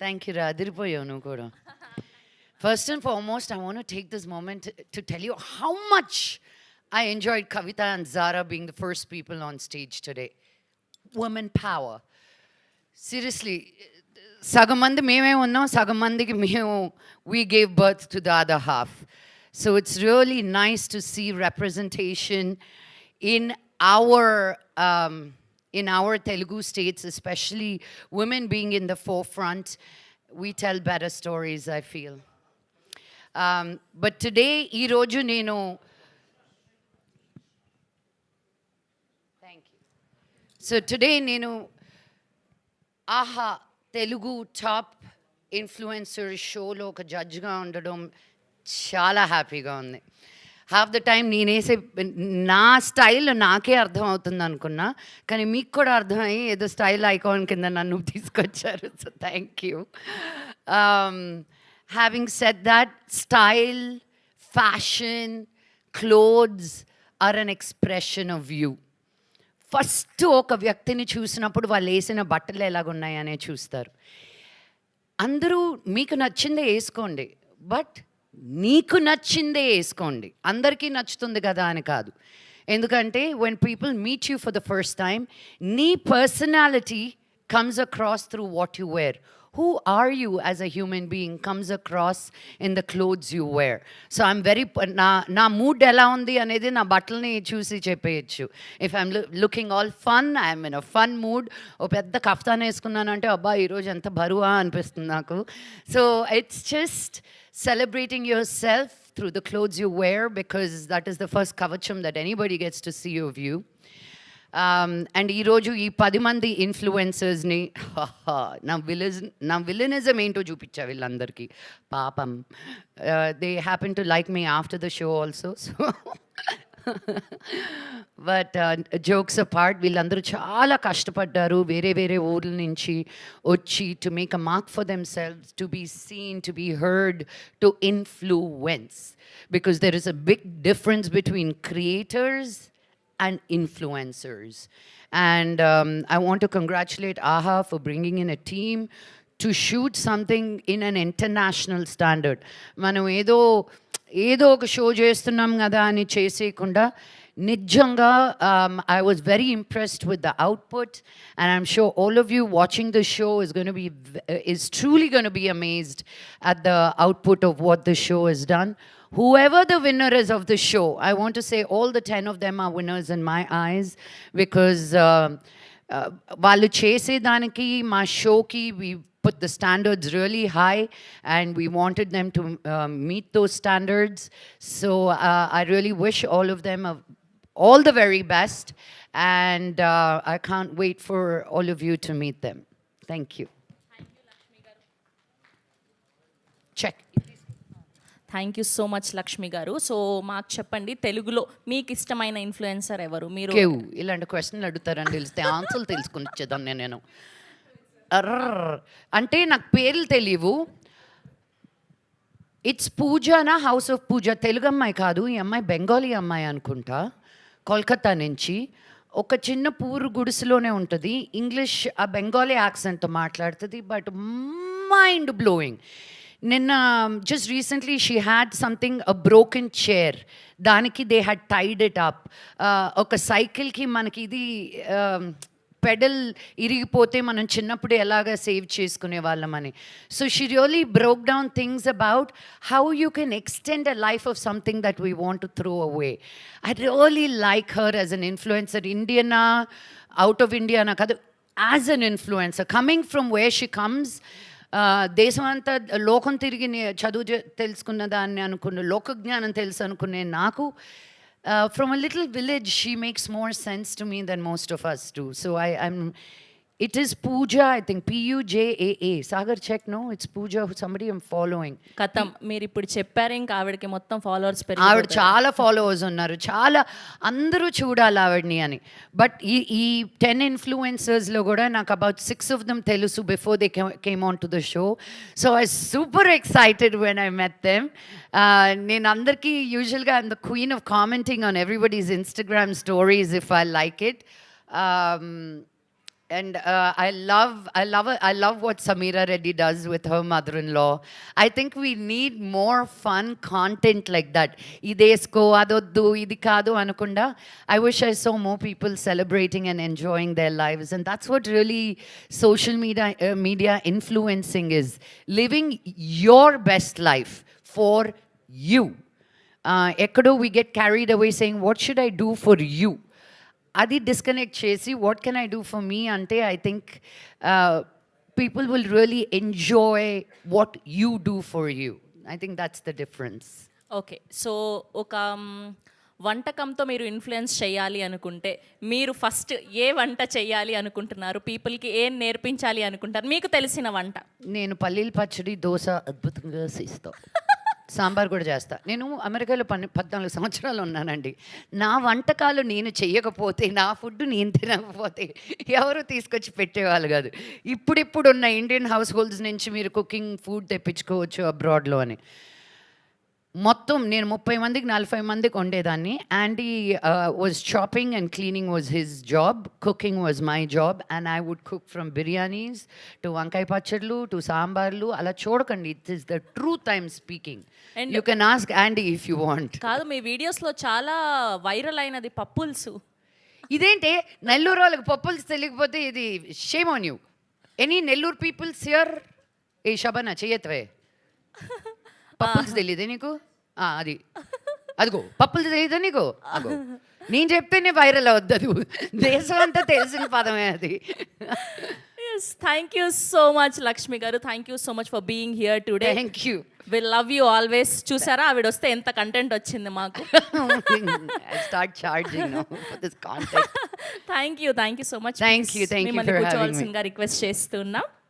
Thank you రా అదిరిపోయావు నువ్వు కూడా. First and foremost I want take this moment to tell you how much I enjoyed Kavita and Zara being the first people on stage today. Women power. Seriously, సగం మంది మేమే ఉన్నాం, సగం మందికి మేము we gave birth to the other half. So it's really nice to see representation in our Telugu states, especially women being in the forefront. We tell better stories, I feel. But today, ఈ రోజు నేను so today నేను ఆహా Telugu top influencer షోలో ఒక జడ్జ్గా ఉండడం చాలా హ్యాపీగా ఉంది. హాఫ్ ద టైం నేనేసే నా స్టైల్ నాకే అర్థం అవుతుంది అనుకున్నా, కానీ మీకు కూడా అర్థమయ్యి ఏదో స్టైల్ ఐకాన్ కింద నన్ను తీసుకొచ్చారు. So thank you. Having said that, style, fashion, clothes are an expression of you. First ఒక వ్యక్తిని చూసినప్పుడు వాళ్ళు వేసిన బట్టలు ఎలాగున్నాయనే చూస్తారు. అందరూ మీకు నచ్చిందే వేసుకోండి, బట్ నీకు నచ్చిందే వేసుకోండి. అందరికీ నచ్చుతుంది కదా అని కాదు. ఎందుకంటే when people meet you for the first time, నీ personality comes across through what you wear. Who are you as a human being comes across in the clothes you wear. So I'm very, na mood ela undi anedi na battalni chusi cheppeyచ్చు. If I'm looking all fun, I'm in a fun mood. O pedda kaftan eskunnanante abba ee roju enta baruva anipistundi naku. So it's just celebrating yourself through the clothes you wear, because that is the first kavacham that anybody gets to see of you. And ఈరోజు ఈ 10 మంది ఇన్ఫ్లుయెన్సర్స్ని నా villainism ఏంటో చూపించా వీళ్ళందరికీ. పాపం they happen to like me after the show also. So but jokes apart, వీళ్ళందరూ చాలా కష్టపడ్డారు వేరే వేరే ఊర్ల నుంచి వచ్చి to make a mark for themselves, to be seen, to be heard, to influence. Because there is a big difference between creators and influencers. And I want to congratulate AHA for bringing in a team to shoot something in an international standard. మనం ఏదో ఒక show చేస్తున్నాం కదా అని చేసేయకుండా నిజంగా I was very impressed with the output, and I'm sure all of you watching the show is truly going to be amazed at the output of what the show has done. Whoever the winner is of the show, I want to say all the 10 of them are winners in my eyes, because వాళ్ళు చేసేదానికి మా షోకి we put the standards really high, and we wanted them to meet those standards. So I really wish all of them all the very best, and I can't wait for all of you to meet them. Thank you. Check. Thank you so much Lakshmi గారు. So మాకు చెప్పండి, తెలుగులో మీకు ఇష్టమైన influencer ఎవరు? మీరు ఇలాంటి క్వశ్చన్లు అడుగుతారని తెలిస్తే ఆన్సర్లు తెలుసుకుని ఇచ్చేదాన్ని నేను. అంటే నాకు పేర్లు తెలియవు. ఇట్స్ పూజానా, హౌస్ ఆఫ్ పూజ. తెలుగు అమ్మాయి కాదు, ఈ అమ్మాయి బెంగాలీ అమ్మాయి అనుకుంటా, కోల్కతా నుంచి. ఒక చిన్న పూరు గుడిసెలోనే ఉంటుంది. ఇంగ్లీష్ ఆ బెంగాలీ యాక్సెంట్తో మాట్లాడుతుంది, బట్ మైండ్ బ్లోయింగ్. నిన్న just recently she had something, a broken chair, దానికి they had tied it up. ఒక సైకిల్కి మనకి ఇది పెడల్ ఇరిగిపోతే మనం చిన్నప్పుడు ఎలాగ సేవ్ చేసుకునే వాళ్ళమని. So she really broke down things about how you can extend a life of something that we want to throw away. I really like her as an influencer. Indiana, out of Indiana కాదు, as an influencer coming from where she comes. దేశం అంతా లోకం తిరిగి చదువు తెలుసుకున్న దాన్ని అనుకున్న, లోకజ్ఞానం తెలుసు అనుకునే నాకు, from a little village, she makes more sense to me than most of us do. So it is Pooja, I think, Pujaa. Sagar, check, no? It's Pooja, somebody I'm following. కథం మీరు ఇప్పుడు చెప్పారు, ఇంకా ఆవిడకి మొత్తం ఫాలోవర్స్ పెరిగి, ఆవిడ చాలా ఫాలోవర్స్ ఉన్నారు, చాలా అందరూ చూడాలి ఆవిడని అని. బట్ ఈ 10 ఇన్ఫ్లుయెన్సర్స్లో కూడా నాకు అబౌట్ 6 of them తెలుసు before they came on to the show. So I super excited when I met them. నేను అందరికీ యూజువల్గా I'm the queen of commenting on everybody's Instagram stories if I like it. And I love what Samira Reddy does with her mother-in-law. I think we need more fun content like that. Idesko adoddu idi kaadu anukunda. I wish I saw more people celebrating and enjoying their lives, and that's what really social media influencing is. Living your best life for you. Ekkado we get carried away saying, what should I do for you? అది disconnect చేసి what can I do for me అంటే I think people will really enjoy what you do for you. I think that's the difference. Okay, so ఒక వంటకంతో మీరు influence చేయాలి అనుకుంటే మీరు first ఏ వంట చేయాలి అనుకుంటున్నారు? పీపుల్కి ఏం నేర్పించాలి అనుకుంటారు మీకు తెలిసిన వంట? నేను పల్లీల పచ్చడి, దోశ అద్భుతంగా చేస్తా. సాంబార్ కూడా చేస్తా. నేను అమెరికాలో 14 సంవత్సరాలు ఉన్నానండి. నా వంటకాలు నేను చెయ్యకపోతే, నా ఫుడ్ నేను తినకపోతే ఎవరు తీసుకొచ్చి పెట్టేవాళ్ళు కాదు. ఇప్పుడున్న ఇండియన్ హౌస్ హోల్డ్స్ నుంచి మీరు కుకింగ్ ఫుడ్ తెప్పించుకోవచ్చు అబ్రాడ్లో అని. మొత్తం నేను 30 మందికి 40 మందికి వండేదాన్ని. Andy was chopping and cleaning was his job, cooking was my job, and I would cook from biryanis to వంకాయ పచ్చళ్ళు టు సాంబార్లు. అలా చూడకండి, it is the truth I'm speaking. You can ask Andy if you want. కాదు, మీ వీడియోస్లో చాలా viral అయినది పప్పుల్సు. ఇదేంటే నెల్లూరు వాళ్ళకి పప్పుల్స్ తెలియకపోతే ఇది shame on you. Any Nellore peoples here? ఏ శబన చెయ్యత్వే, పప్పుల్స్ తెలియదే నీకు? అది అదిగో పప్పులు తెలియదా నీకు? అగో నేను చెప్తేనే వైరల్ అవద్దు, అది దేశం అంతా తెలిసిన పదమే అది. Yes, thank you so much Lakshmi garu. Thank you so much for being here today. Thank you. We love you always. చూసారా ఆవిడ వస్తే ఎంత కంటెంట్ వచ్చింది మాకు. I start charging now for this content. Thank you so much. Thank you for having me. కూర్చోవాల్సిందిగా request చేస్తున్నాం.